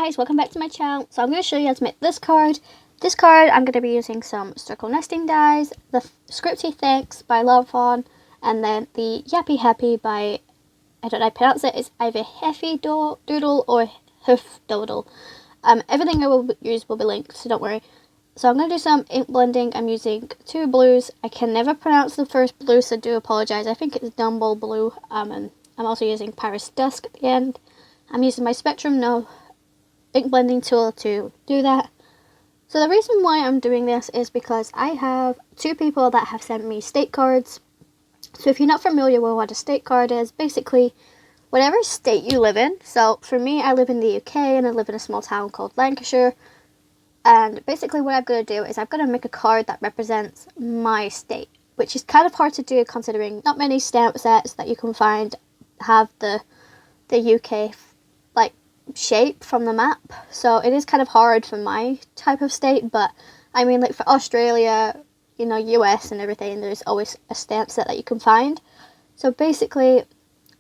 guys, welcome back to my channel. So I'm going to show you how to make this card. This card I'm going to be using some circle nesting dies, the SCRIPTY Thanks by FAWN, and then the Yappy by, I don't know how to pronounce it, it's either Heffy Doodle or Doodle. Everything I will use will be linked, so don't worry. So I'm going to do some ink blending. I'm using two blues. I can never pronounce the first blue, so do apologise. I think it's Dumble Blue, and I'm also using Paris Dusk at the end. I'm using my Spectrum No ink blending tool to do that. So the reason why I'm doing this is because I have two people that have sent me state cards. So if you're not familiar with what a state card is, basically whatever state you live in. So for me, I live in the UK and I live in a small town called Lancashire. And basically what I'm going to do is I'm going to make a card that represents my state, which is kind of hard to do considering not many stamp sets that you can find have the UK like shape from the map. So it is kind of hard for my type of state, but I mean, like for Australia, you know, US and everything, there's always a stamp set that you can find. So basically,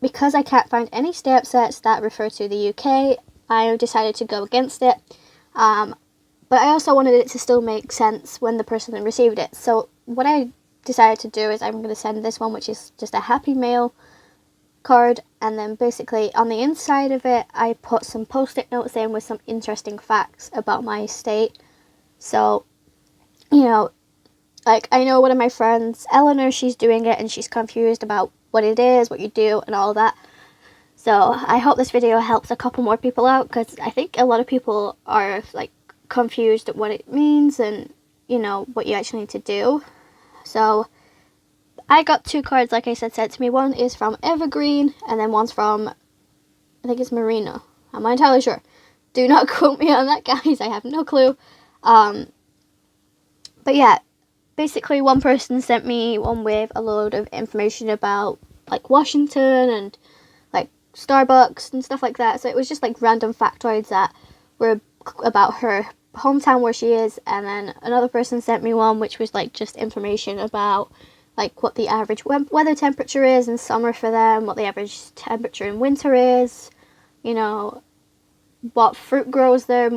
because I can't find any stamp sets that refer to the UK, I decided to go against it. But I also wanted it to still make sense when the person received it. So what I decided to do is I'm going to send this one, which is just a happy mail card, and then basically on the inside of it I put some post-it notes in with some interesting facts about my state. So, you know, like I know one of my friends, Eleanor, she's doing it and she's confused about what it is, what you do and all that. So I hope this video helps a couple more people out, because I think a lot of people are like confused at what it means and, you know, what you actually need to do. So I got two cards, like I said, sent to me. One is from Evergreen, and then one's from, I think it's Marina. I'm not entirely sure. Do not quote me on that, guys. I have no clue. But yeah, basically one person sent me one with a load of information about, like, Washington and, like, Starbucks and stuff like that. So it was just, like, random factoids that were about her hometown where she is. And then another person sent me one which was, like, just information about, like, what the average weather temperature is in summer for them, what the average temperature in winter is, you know, what fruit grows there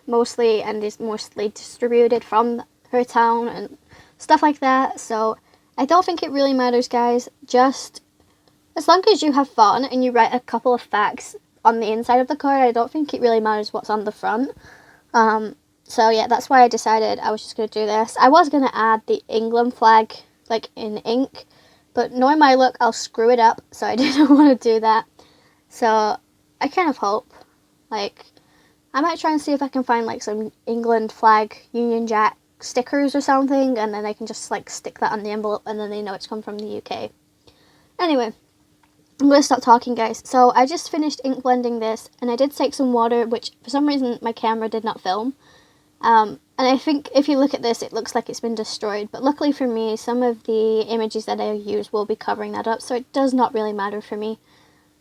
mostly and is mostly distributed from her town and stuff like that. So I don't think it really matters, guys. Just as long as you have fun and you write a couple of facts on the inside of the card, I don't think it really matters what's on the front. So yeah, that's why I decided I was just going to do this. I was going to add the England flag, like, in ink, but knowing my look, I'll screw it up, so I didn't want to do that. So I kind of hope, like, I might try and see if I can find, like, some England flag Union Jack stickers or something, and then I can just, like, stick that on the envelope, and then they know it's come from the UK. Anyway, I'm going to stop talking, guys. So I just finished ink blending this, and I did take some water, which for some reason my camera did not film. And I think if you look at this, it looks like it's been destroyed, but luckily for me, some of the images that I use will be covering that up, so it does not really matter for me.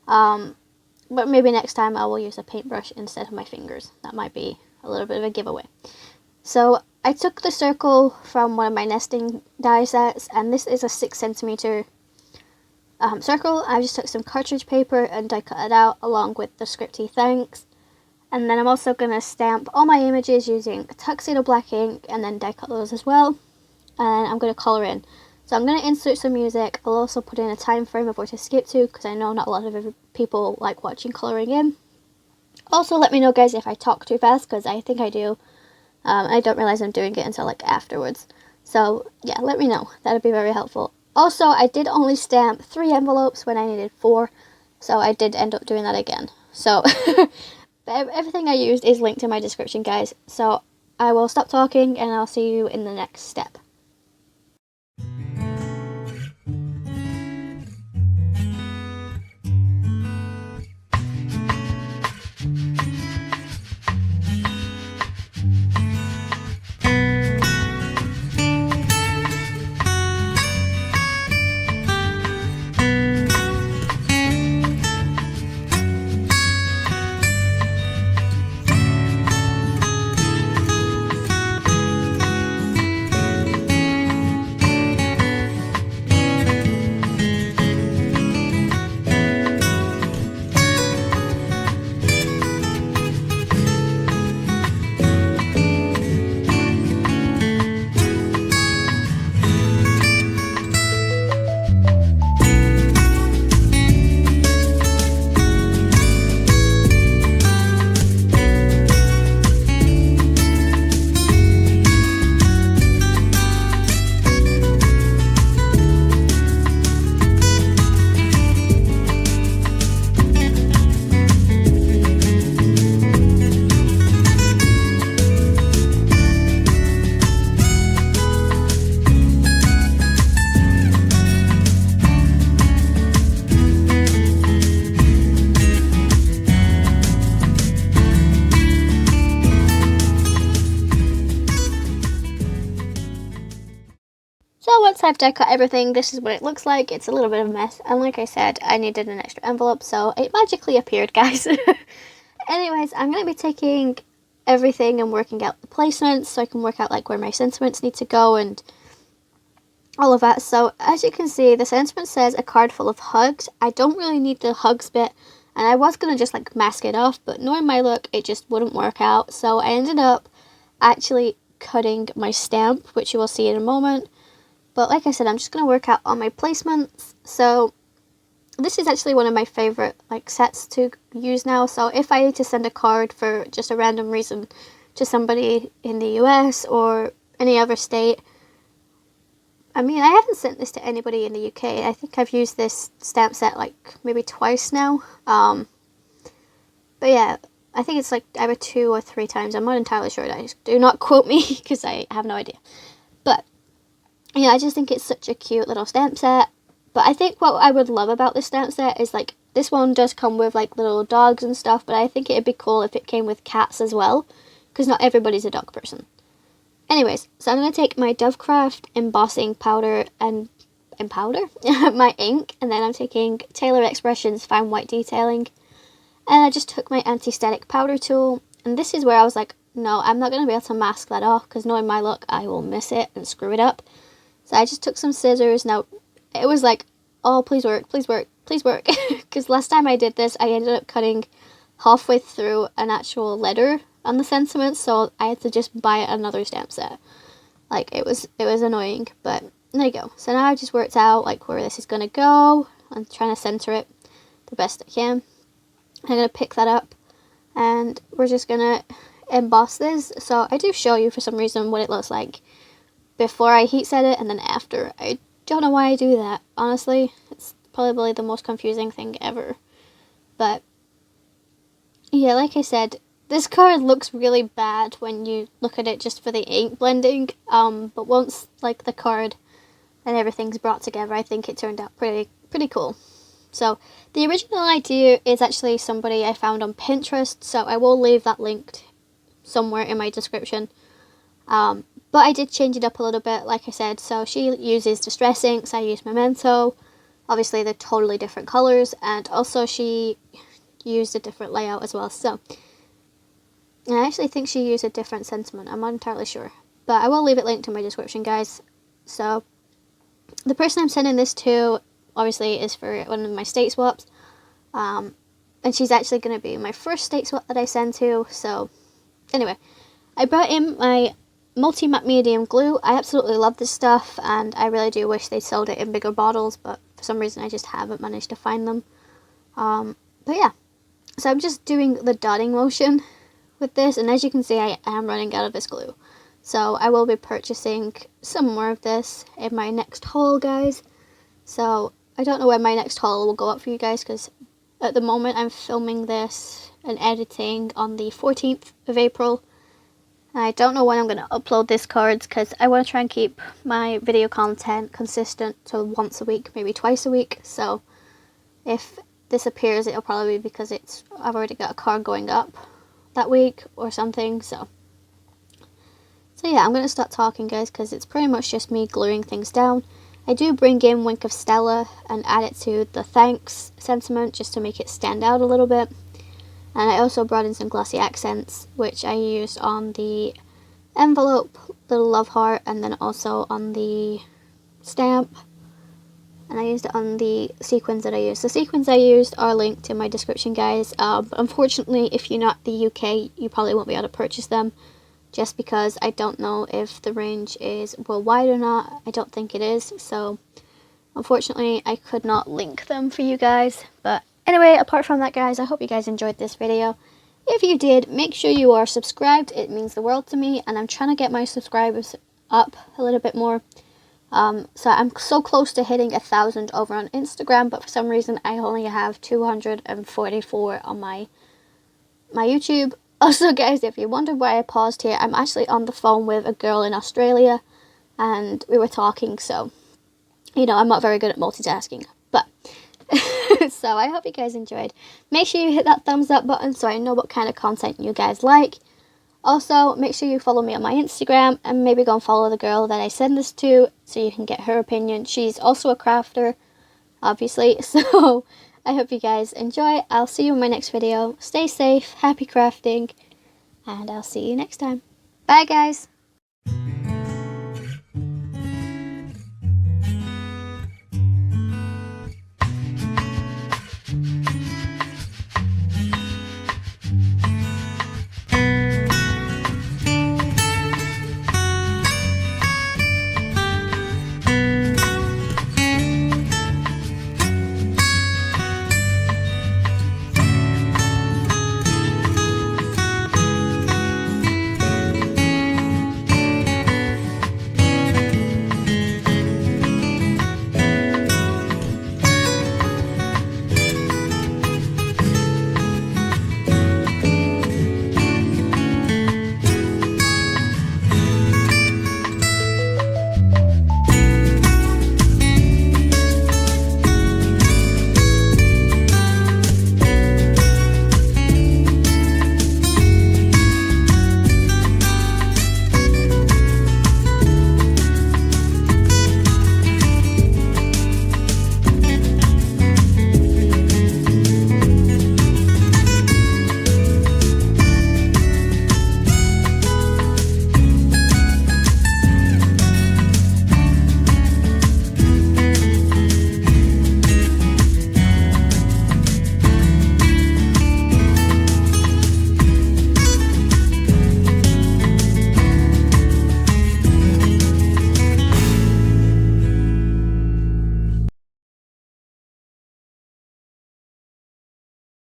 But maybe next time I will use a paintbrush instead of my fingers. That might be a little bit of a giveaway. So I took the circle from one of my nesting die sets, and this is a 6 centimeter circle. I just took some cartridge paper and die cut it out along with the SCRIPTY Thanks. And then I'm also going to stamp all my images using TUXEDO black ink and then die cut those as well. And I'm going to colour in. So I'm going to insert some music. I'll also put in a time frame of where to skip to, because I know not a lot of people like watching colouring in. Also, let me know, guys, if I talk too fast, because I think I do. I don't realise I'm doing it until, like, afterwards. So yeah, let me know. That would be very helpful. Also, I did only stamp 3 envelopes when I needed 4. So I did end up doing that again. So everything I used is linked in my description, guys. So I will stop talking and I'll see you in the next step. I've die cut everything, this is what it looks like. It's a little bit of a mess, and like I said, I needed an extra envelope, so it magically appeared, guys. Anyways, I'm going to be taking everything and working out the placements so I can work out like where my sentiments need to go and all of that. So as you can see, the sentiment says a card full of hugs. I don't really need the hugs bit, and I was going to just like mask it off, but knowing my look, it just wouldn't work out. So I ended up actually cutting my stamp, which you will see in a moment. But like I said, I'm just going to work out all my placements. So this is actually one of my favorite like sets to use now. So if I need to send a card for just a random reason to somebody in the US or any other state, I mean, I haven't sent this to anybody in the UK. I think I've used this stamp set like maybe twice now. But yeah, I think it's like either 2 or 3 times. I'm not entirely sure. Do not quote me because I have no idea. But yeah, I just think it's such a cute little stamp set. But I think what I would love about this stamp set is like this one does come with like little dogs and stuff, but I think it'd be cool if it came with cats as well, because not everybody's a dog person. Anyways, so I'm going to take my DOODLE embossing powder and powder, my ink, and then I'm taking Taylor Expressions Fine White Detailing, and I just took my anti-static powder tool, and this is where I was like, no, I'm not going to be able to mask that off, because knowing my look, I will miss it and screw it up. So I just took some scissors. Now, it was like, oh, please work, please work, please work. Because last time I did this, I ended up cutting halfway through an actual letter on the sentiment, so I had to just buy another stamp set. Like, it was annoying, but there you go. So now I just worked out, like, where this is going to go. I'm trying to center it the best I can. I'm going to pick that up, and we're just going to emboss this. So I do show you, for some reason, what it looks like before I heat set it, and then after. I don't know why I do that, honestly. It's probably the most confusing thing ever. But yeah, like I said, this card looks really bad when you look at it just for the ink blending. But once like the card and everything's brought together, I think it turned out pretty cool. So the original idea is actually somebody I found on Pinterest, so I will leave that linked somewhere in my description. But I did change it up a little bit, like I said. So she uses distress inks, I use Memento. Obviously, they're totally different colours, and also she used a different layout as well. So, and I actually think she used a different sentiment. I'm not entirely sure, but I will leave it linked in my description, guys. So, the person I'm sending this to, obviously, is for one of my state swaps. And she's actually going to be my first state swap that I send to. So, anyway, I brought in my multi-matte medium glue. I absolutely love this stuff, and I really do wish they sold it in bigger bottles, but for some reason I just haven't managed to find them. But yeah, so I'm just doing the dotting motion with this, and as you can see, I am running out of this glue. So I will be purchasing some more of this in my next haul, guys. So I don't know when my next haul will go up for you guys, because at the moment I'm filming this and editing on the 14th of April. I don't know when I'm going to upload this cards, because I want to try and keep my video content consistent to once a week, maybe twice a week. So if this appears, it'll probably be because I've already got a card going up that week or something. So yeah, I'm going to start talking, guys, because it's pretty much just me gluing things down. I do bring in Wink of Stella and add it to the thanks sentiment just to make it stand out a little bit. And I also brought in some glossy accents, which I used on the envelope, little love heart, and then also on the stamp. And I used it on the sequins that I used. The sequins I used are linked in my description, guys. But unfortunately, if you're not the UK, you probably won't be able to purchase them, just because I don't know if the range is worldwide or not. I don't think it is. So unfortunately, I could not link them for you guys. But anyway, apart from that, guys, I hope you guys enjoyed this video. If you did, make sure you are subscribed. It means the world to me, and I'm trying to get my subscribers up a little bit more. So I'm so close to hitting 1,000 over on Instagram, but for some reason I only have 244 on my YouTube. Also, guys, if you wondered why I paused here, I'm actually on the phone with a girl in Australia, and we were talking, so, you know, I'm not very good at multitasking, but, so I hope you guys enjoyed. Make sure you hit that thumbs up button so I know what kind of content you guys like. Also, make sure you follow me on my Instagram and maybe go and follow the girl that I send this to so you can get her opinion. She's also a crafter, obviously. So I hope you guys enjoy. I'll see you in my next video. Stay safe, happy crafting, and I'll see you next time. Bye guys!